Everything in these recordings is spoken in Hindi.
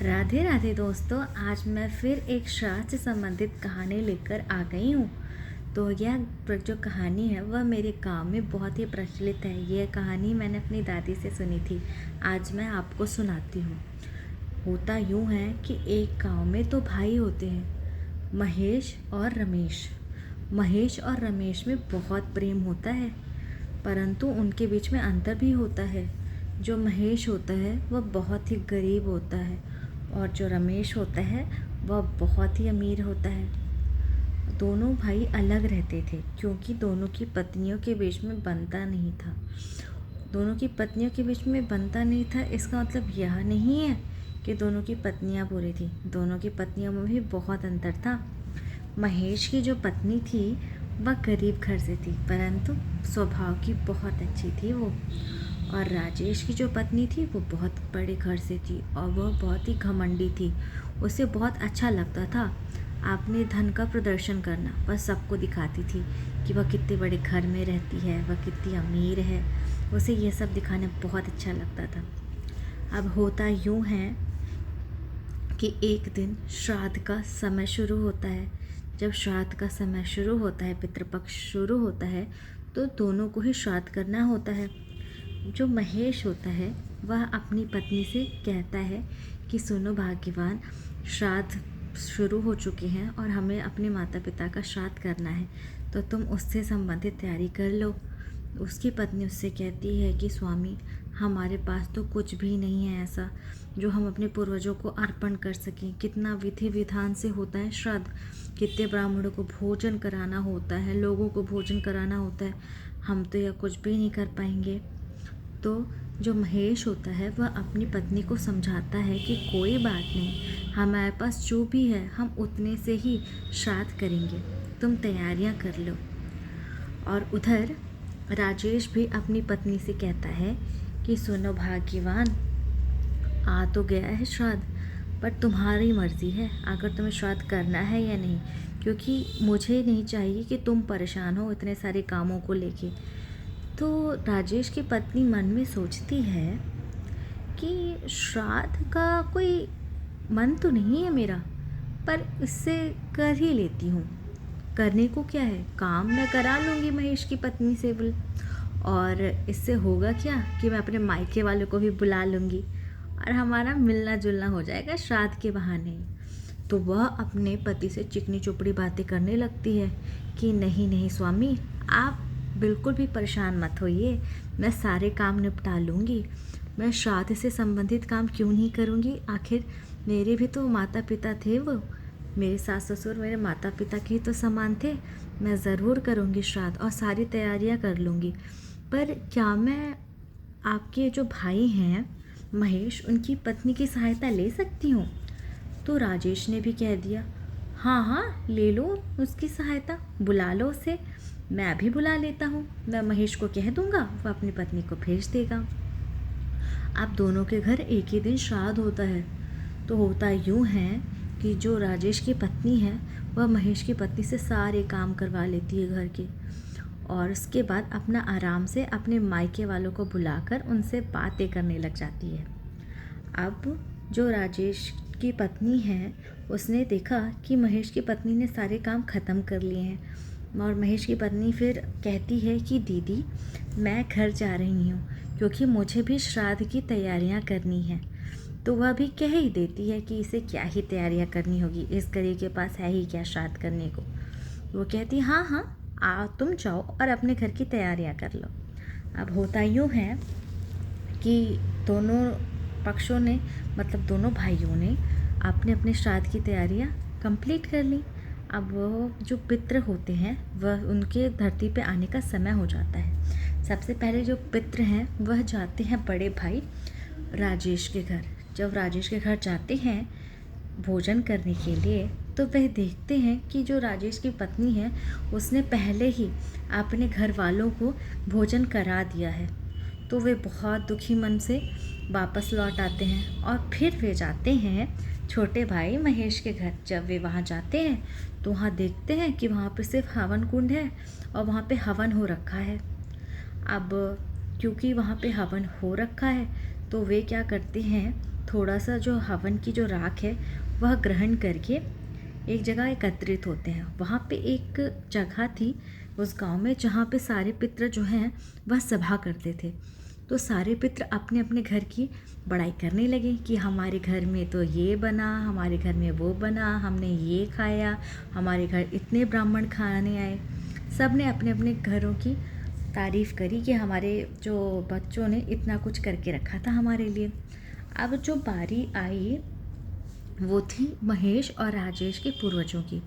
राधे राधे दोस्तों, आज मैं फिर एक श्राद्ध से संबंधित कहानी लेकर आ गई हूँ। तो यह जो कहानी है वह मेरे गांव में बहुत ही प्रचलित है। यह कहानी मैंने अपनी दादी से सुनी थी। आज मैं आपको सुनाती हूँ। होता यूँ है कि एक गांव में दो भाई होते हैं, महेश और रमेश। महेश और रमेश में बहुत प्रेम होता है, परंतु उनके बीच में अंतर भी होता है। जो महेश होता है वह बहुत ही गरीब होता है और जो रमेश होता है वह बहुत ही अमीर होता है। दोनों भाई अलग रहते थे क्योंकि दोनों की पत्नियों के बीच में बनता नहीं था। दोनों की पत्नियों के बीच में बनता नहीं था, इसका मतलब यह नहीं है कि दोनों की पत्नियां बुरी थी। दोनों की पत्नियों में भी बहुत अंतर था। महेश की जो पत्नी थी वह गरीब घर से थी, परंतु स्वभाव की बहुत अच्छी थी वो। और राजेश की जो पत्नी थी वो बहुत बड़े घर से थी और वह बहुत ही घमंडी थी। उसे बहुत अच्छा लगता था अपने धन का प्रदर्शन करना। वह सबको दिखाती थी कि वह कितने बड़े घर में रहती है, वह कितनी अमीर है। उसे यह सब दिखाना बहुत अच्छा लगता था। अब होता यूँ है कि एक दिन श्राद्ध का समय शुरू होता है। जब श्राद्ध का समय शुरू होता है, पितृपक्ष शुरू होता है, तो दोनों को ही श्राद्ध करना होता है। जो महेश होता है वह अपनी पत्नी से कहता है कि सुनो भाग्यवान, श्राद्ध शुरू हो चुके हैं और हमें अपने माता पिता का श्राद्ध करना है, तो तुम उससे संबंधित तैयारी कर लो। उसकी पत्नी उससे कहती है कि स्वामी, हमारे पास तो कुछ भी नहीं है ऐसा जो हम अपने पूर्वजों को अर्पण कर सकें। कितना विधि विधान से होता है श्राद्ध, कितने ब्राह्मणों को भोजन कराना होता है, लोगों को भोजन कराना होता है, हम तो यह कुछ भी नहीं कर पाएंगे। तो जो महेश होता है वह अपनी पत्नी को समझाता है कि कोई बात नहीं, हमारे पास जो भी है हम उतने से ही श्राद्ध करेंगे, तुम तैयारियां कर लो। और उधर राजेश भी अपनी पत्नी से कहता है कि सुनो भाग्यवान, आ तो गया है श्राद्ध, पर तुम्हारी मर्जी है अगर तुम्हें श्राद्ध करना है या नहीं, क्योंकि मुझे नहीं चाहिए कि तुम परेशान हो इतने सारे कामों को लेके। तो राजेश की पत्नी मन में सोचती है कि श्राद्ध का कोई मन तो नहीं है मेरा, पर इससे कर ही लेती हूँ। करने को क्या है, काम मैं करा लूँगी महेश की पत्नी से बोल, और इससे होगा क्या कि मैं अपने मायके वालों को भी बुला लूँगी और हमारा मिलना जुलना हो जाएगा श्राद्ध के बहाने। तो वह अपने पति से चिकनी चुपड़ी बातें करने लगती है कि नहीं नहीं स्वामी, आप बिल्कुल भी परेशान मत होइए, मैं सारे काम निपटा लूँगी। मैं श्राद्ध से संबंधित काम क्यों नहीं करूँगी, आखिर मेरे भी तो माता पिता थे, वो मेरे सास ससुर मेरे माता पिता के ही तो समान थे। मैं ज़रूर करूँगी श्राद्ध और सारी तैयारियाँ कर लूँगी। पर क्या मैं आपके जो भाई हैं महेश, उनकी पत्नी की सहायता ले सकती हूँ? तो राजेश ने भी कह दिया, हाँ हाँ ले लो उसकी सहायता, बुला लो उसे, मैं भी बुला लेता हूँ। मैं महेश को कह दूँगा, वह अपनी पत्नी को भेज देगा। अब दोनों के घर एक ही दिन श्राद्ध होता है। तो होता यूँ है कि जो राजेश की पत्नी है वह महेश की पत्नी से सारे काम करवा लेती है घर के, और उसके बाद अपना आराम से अपने मायके वालों को बुलाकर उनसे बातें करने लग जाती है। अब जो राजेश की पत्नी है उसने देखा कि महेश की पत्नी ने सारे काम ख़त्म कर लिए हैं, और महेश की पत्नी फिर कहती है कि दीदी, मैं घर जा रही हूँ क्योंकि मुझे भी श्राद्ध की तैयारियाँ करनी हैं। तो वह भी कह ही देती है कि इसे क्या ही तैयारियाँ करनी होगी, इस गरीब के पास है ही क्या श्राद्ध करने को। वो कहती हाँ हाँ, आ तुम जाओ और अपने घर की तैयारियाँ कर लो। अब होता यूँ है कि दोनों पक्षों ने, मतलब दोनों भाइयों ने अपने अपने श्राद्ध की तैयारियां कंप्लीट कर ली। अब वो जो पितृ होते हैं वह उनके धरती पे आने का समय हो जाता है। सबसे पहले जो पितृ हैं वह जाते हैं बड़े भाई राजेश के घर। जब राजेश के घर जाते हैं भोजन करने के लिए, तो वह देखते हैं कि जो राजेश की पत्नी है उसने पहले ही अपने घर वालों को भोजन करा दिया है। तो वे बहुत दुखी मन से वापस लौट आते हैं और फिर वे जाते हैं छोटे भाई महेश के घर। जब वे वहाँ जाते हैं तो वहाँ देखते हैं कि वहाँ पे सिर्फ हवन कुंड है और वहाँ पे हवन हो रखा है। अब क्योंकि वहाँ पे हवन हो रखा है तो वे क्या करते हैं, थोड़ा सा जो हवन की जो राख है वह ग्रहण करके एक जगह एकत्रित होते हैं। वहाँ पे एक जगह थी उस गांव में जहाँ पे सारे पितृ जो हैं वह सभा करते थे। तो सारे पितृ अपने अपने घर की बड़ाई करने लगे कि हमारे घर में तो ये बना, हमारे घर में वो बना, हमने ये खाया, हमारे घर इतने ब्राह्मण खाने आए। सब ने अपने अपने घरों की तारीफ़ करी कि हमारे जो बच्चों ने इतना कुछ करके रखा था हमारे लिए। अब जो बारी आई वो थी महेश और राजेश के पूर्वजों की।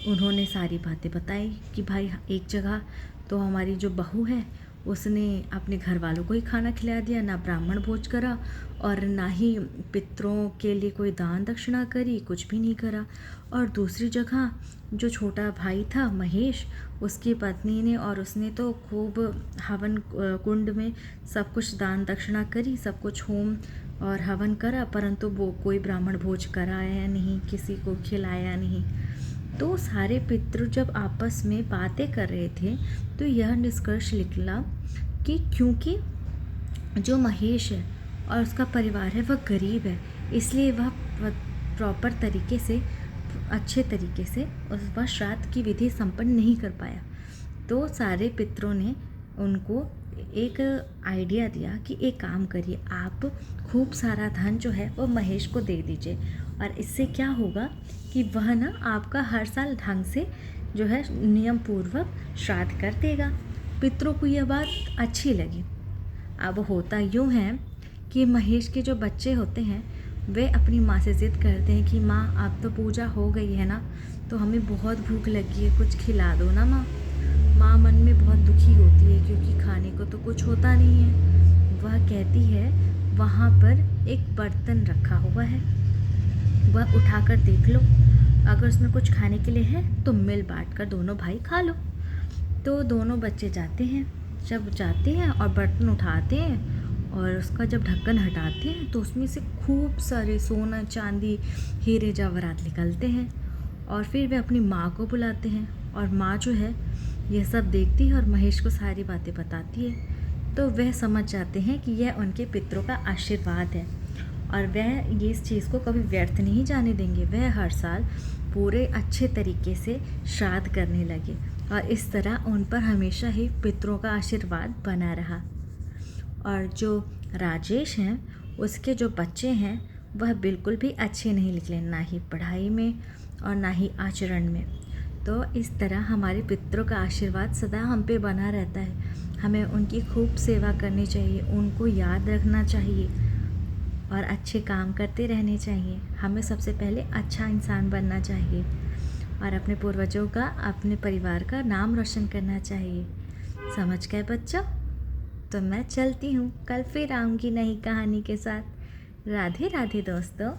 उन्होंने सारी बातें बताई कि भाई एक जगह तो हमारी जो बहू है उसने अपने घर वालों को ही खाना खिला दिया, ना ब्राह्मण भोज करा और ना ही पितरों के लिए कोई दान दक्षिणा करी, कुछ भी नहीं करा। और दूसरी जगह जो छोटा भाई था महेश, उसकी पत्नी ने और उसने तो खूब हवन कुंड में सब कुछ दान दक्षिणा करी, सब कुछ होम और हवन करा, परंतु वो कोई ब्राह्मण भोज कराया नहीं, किसी को खिलाया नहीं। तो सारे पितृ जब आपस में बातें कर रहे थे तो यह निष्कर्ष निकला कि क्योंकि जो महेश है और उसका परिवार है वह गरीब है, इसलिए वह प्रॉपर तरीके से, अच्छे तरीके से वह श्राद्ध की विधि संपन्न नहीं कर पाया। तो सारे पितरों ने उनको एक आइडिया दिया कि एक काम करिए, आप खूब सारा धन जो है वो महेश को दे दीजिए और इससे क्या होगा कि वह ना आपका हर साल ढंग से जो है नियम पूर्वक श्राद्ध कर देगा। पितरों को यह बात अच्छी लगी। अब होता यूँ है कि महेश के जो बच्चे होते हैं वे अपनी माँ से ज़िद करते हैं कि माँ अब तो पूजा हो गई है ना, तो हमें बहुत भूख लगी है, कुछ खिला दो ना माँ। माँ मन में बहुत दुखी होती है क्योंकि खाने को तो कुछ होता नहीं है। वह कहती है वहाँ पर एक बर्तन रखा हुआ है, वह उठाकर देख लो, अगर उसमें कुछ खाने के लिए है तो मिल बांट कर दोनों भाई खा लो। तो दोनों बच्चे जाते हैं, जब जाते हैं और बर्तन उठाते हैं और उसका जब ढक्कन हटाते हैं तो उसमें से खूब सारे सोना चांदी हीरे जवाहरात निकलते हैं। और फिर वे अपनी माँ को बुलाते हैं और माँ जो है यह सब देखती है और महेश को सारी बातें बताती है। तो वह समझ जाते हैं कि यह उनके पितरों का आशीर्वाद है और वह ये इस चीज़ को कभी व्यर्थ नहीं जाने देंगे। वह हर साल पूरे अच्छे तरीके से श्राद्ध करने लगे और इस तरह उन पर हमेशा ही पितरों का आशीर्वाद बना रहा। और जो राजेश हैं उसके जो बच्चे हैं वह बिल्कुल भी अच्छे नहीं निकले, ना ही पढ़ाई में और ना ही आचरण में। तो इस तरह हमारे पितरों का आशीर्वाद सदा हम पे बना रहता है। हमें उनकी खूब सेवा करनी चाहिए, उनको याद रखना चाहिए और अच्छे काम करते रहने चाहिए। हमें सबसे पहले अच्छा इंसान बनना चाहिए और अपने पूर्वजों का, अपने परिवार का नाम रोशन करना चाहिए। समझ गए बच्चों? तो मैं चलती हूँ, कल फिर आऊँगी नई कहानी के साथ। राधे राधे दोस्तों।